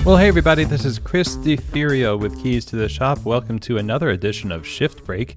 Well, hey everybody, this is Chris DeFirio with Keys to the Shop. Welcome to another edition of Shift Break.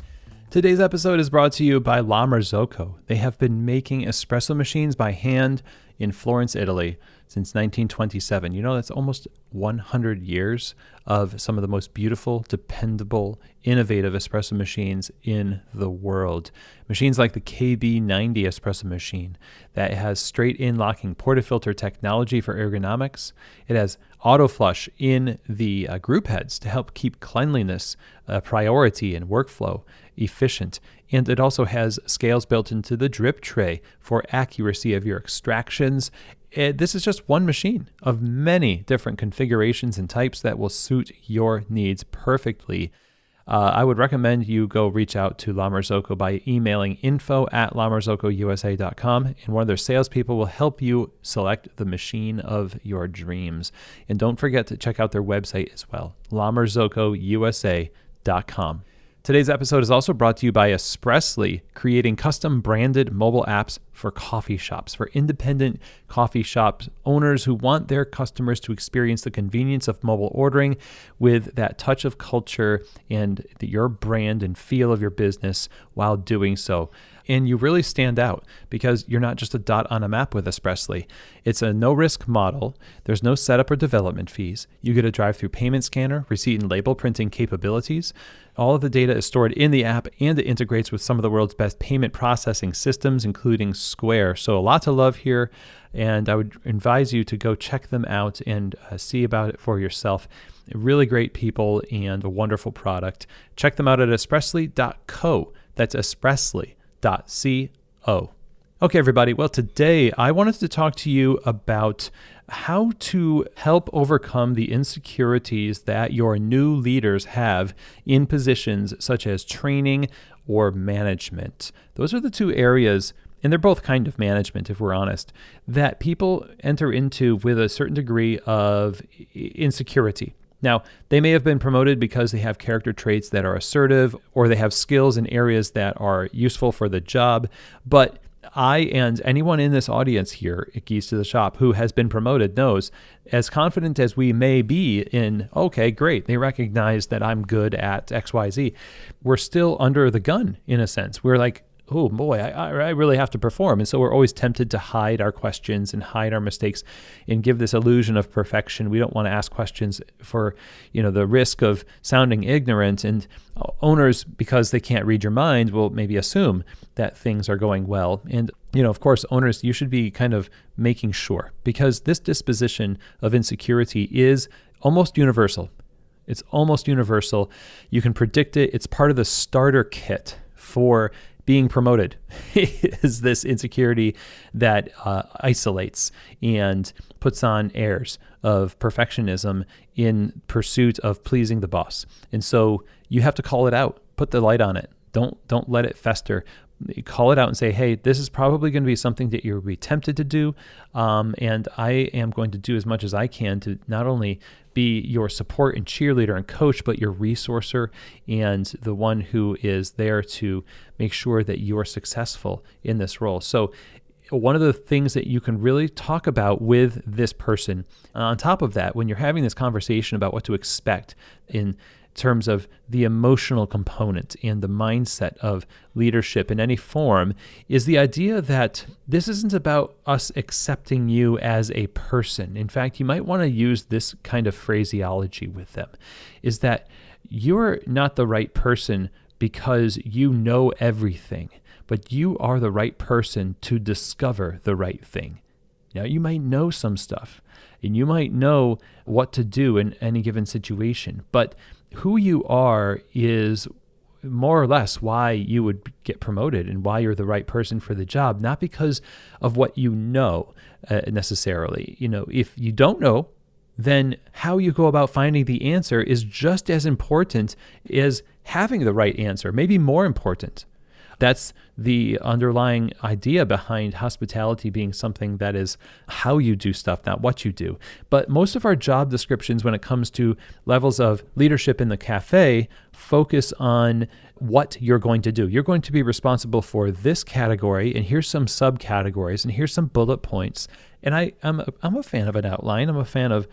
Today's episode is brought to you by La Marzocco. They have been making espresso machines by hand in Florence, Italy since 1927. You know, that's almost 100 years of some of the most beautiful, dependable, innovative espresso machines in the world. Machines like the KB90 espresso machine that has straight-in locking portafilter technology for ergonomics. It has auto flush in the group heads to help keep cleanliness a priority and workflow efficient. And it also has scales built into the drip tray for accuracy of your extractions. This is just one machine of many different configurations and types that will suit your needs perfectly. I would recommend you go reach out to La Marzocco by emailing info@lamarzocousa.com, and one of their salespeople will help you select the machine of your dreams. And don't forget to check out their website as well, lamarzocousa.com. Today's episode is also brought to you by Espressly, creating custom branded mobile apps for coffee shops, for independent coffee shop owners who want their customers to experience the convenience of mobile ordering with that touch of culture and your brand and feel of your business while doing so. And you really stand out because you're not just a dot on a map with Espressly. It's a no-risk model. There's no setup or development fees. You get a drive-through payment scanner, receipt and label printing capabilities. All of the data is stored in the app, and it integrates with some of the world's best payment processing systems, including Square. So a lot to love here, and I would advise you to go check them out and see about it for yourself. Really great people and a wonderful product. Check them out at espressly.co. That's espressly.co. Okay, everybody. Well, today I wanted to talk to you about how to help overcome the insecurities that your new leaders have in positions such as training or management. Those are the two areas, and they're both kind of management, if we're honest, that people enter into with a certain degree of insecurity. Now, they may have been promoted because they have character traits that are assertive, or they have skills in areas that are useful for the job. But I and anyone in this audience here at Keys to the Shop who has been promoted knows, as confident as we may be in, okay, great, they recognize that I'm good at XYZ, we're still under the gun in a sense. We're like, oh boy, I really have to perform. And so we're always tempted to hide our questions and hide our mistakes and give this illusion of perfection. We don't want to ask questions for, the risk of sounding ignorant. And owners, because they can't read your mind, will maybe assume that things are going well. And, of course, owners, you should be kind of making sure, because this disposition of insecurity is almost universal. It's almost universal. You can predict it. It's part of the starter kit for being promoted is this insecurity that isolates and puts on airs of perfectionism in pursuit of pleasing the boss. And so you have to call it out, put the light on it. Don't let it fester. Call it out and say, hey, this is probably going to be something that you'll be tempted to do. And I am going to do as much as I can to not only be your support and cheerleader and coach, but your resourcer and the one who is there to make sure that you are successful in this role. So one of the things that you can really talk about with this person, on top of that, when you're having this conversation about what to expect in terms of the emotional component and the mindset of leadership in any form, is the idea that this isn't about us accepting you as a person. In fact, you might want to use this kind of phraseology with them, is that you're not the right person because you know everything, but you are the right person to discover the right thing. Now, you might know some stuff, and you might know what to do in any given situation, but who you are is more or less why you would get promoted and why you're the right person for the job, not because of what you know necessarily. If you don't know, then how you go about finding the answer is just as important as having the right answer, maybe more important. That's the underlying idea behind hospitality being something that is how you do stuff, not what you do. But most of our job descriptions when it comes to levels of leadership in the cafe focus on what you're going to do. You're going to be responsible for this category, and here's some subcategories, and here's some bullet points. And I'm a fan of an outline. I'm a fan of,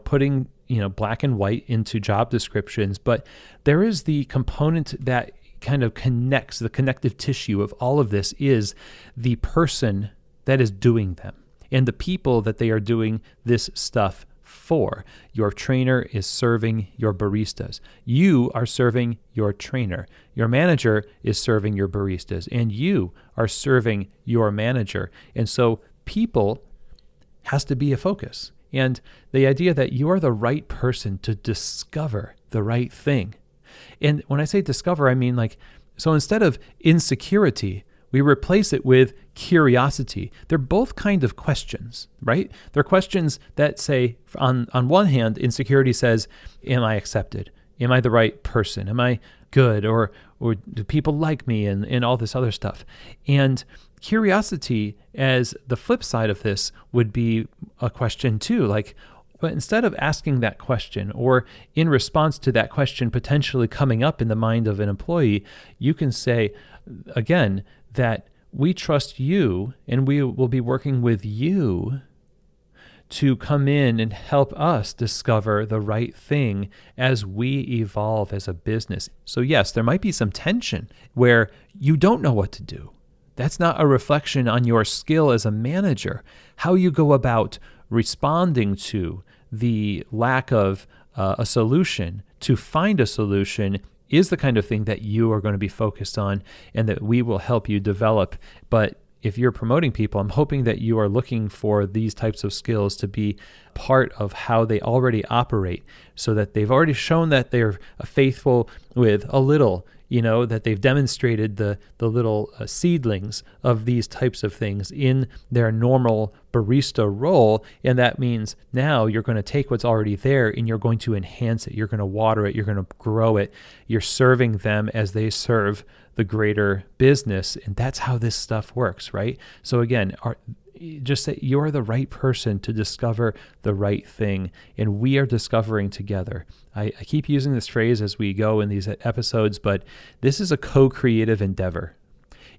putting, black and white into job descriptions, but there is the component that kind of connects, the connective tissue of all of this is the person that is doing them and the people that they are doing this stuff for. Your trainer is serving your baristas. You are serving your trainer. Your manager is serving your baristas, and you are serving your manager. And so people has to be a focus. And the idea that you are the right person to discover the right thing. And when I say discover, I mean so instead of insecurity, we replace it with curiosity. They're both kind of questions, right? They're questions that say, on one hand, insecurity says, am I accepted? Am I the right person? Am I good? Or do people like me? And all this other stuff. And curiosity, as the flip side of this, would be a question too. But instead of asking that question, or in response to that question potentially coming up in the mind of an employee, you can say, again, that we trust you and we will be working with you to come in and help us discover the right thing as we evolve as a business. So yes, there might be some tension where you don't know what to do. That's not a reflection on your skill as a manager. How you go about responding to the lack of a solution, to find a solution, is the kind of thing that you are going to be focused on and that we will help you develop. But if you're promoting people, I'm hoping that you are looking for these types of skills to be part of how they already operate, so that they've already shown that they're faithful with a little, that they've demonstrated the little seedlings of these types of things in their normal barista role. And that means now you're going to take what's already there and you're going to enhance it. You're going to water it. You're going to grow it. You're serving them as they serve the greater business. And that's how this stuff works, right? So again, just say you're the right person to discover the right thing, and we are discovering together. I keep using this phrase as we go in these episodes, but this is a co-creative endeavor.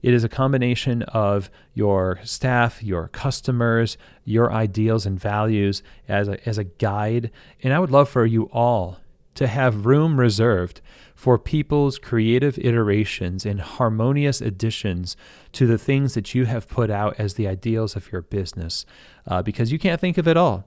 It is a combination of your staff, your customers, your ideals and values as a guide. And I would love for you all to have room reserved for people's creative iterations and harmonious additions to the things that you have put out as the ideals of your business, because you can't think of it all.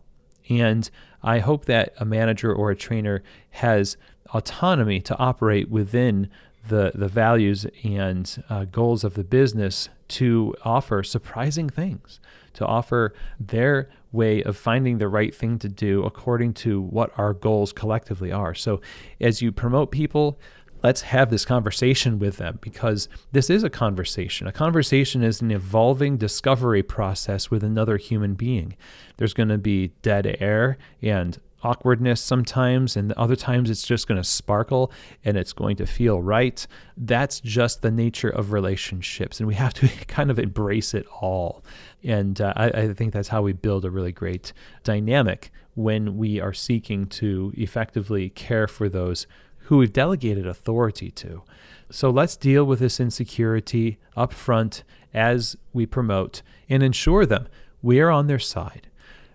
And I hope that a manager or a trainer has autonomy to operate within the values and goals of the business to offer surprising things, to offer their way of finding the right thing to do according to what our goals collectively are. So as you promote people, let's have this conversation with them, because this is a conversation. A conversation is an evolving discovery process with another human being. There's going to be dead air and awkwardness sometimes, and other times it's just going to sparkle and it's going to feel right. That's just the nature of relationships, and we have to kind of embrace it all. And I think that's how we build a really great dynamic when we are seeking to effectively care for those who we've delegated authority to. So let's deal with this insecurity up front as we promote and ensure them we are on their side.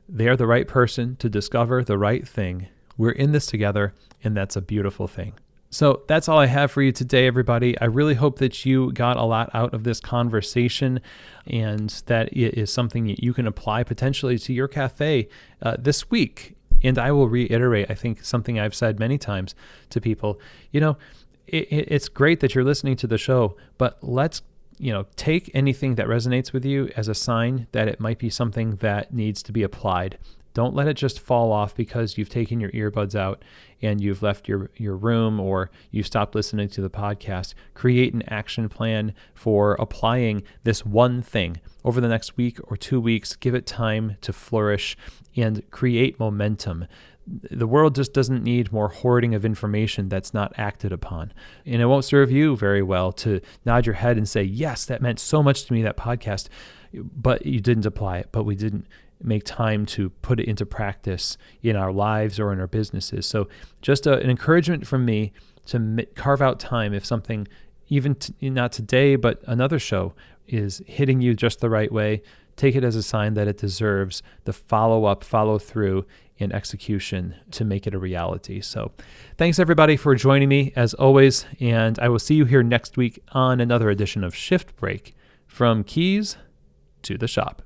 They are the right person to discover the right thing. We're in this together, and that's a beautiful thing. So that's all I have for you today, everybody. I really hope that you got a lot out of this conversation and that it is something that you can apply potentially to your cafe this week. And I will reiterate, I think, something I've said many times to people. It's great that you're listening to the show, but let's take anything that resonates with you as a sign that it might be something that needs to be applied. Don't let it just fall off because you've taken your earbuds out and you've left your room or you've stopped listening to the podcast. Create an action plan for applying this one thing over the next week or 2 weeks. Give it time to flourish and create momentum. The world just doesn't need more hoarding of information that's not acted upon. And it won't serve you very well to nod your head and say, yes, that meant so much to me, that podcast, but you didn't apply it, but we didn't make time to put it into practice in our lives or in our businesses. So just an encouragement from me to carve out time if something, even not today, but another show is hitting you just the right way, take it as a sign that it deserves the follow-up, follow-through, and execution to make it a reality. So thanks everybody for joining me as always, and I will see you here next week on another edition of Shift Break, from keys to the shop.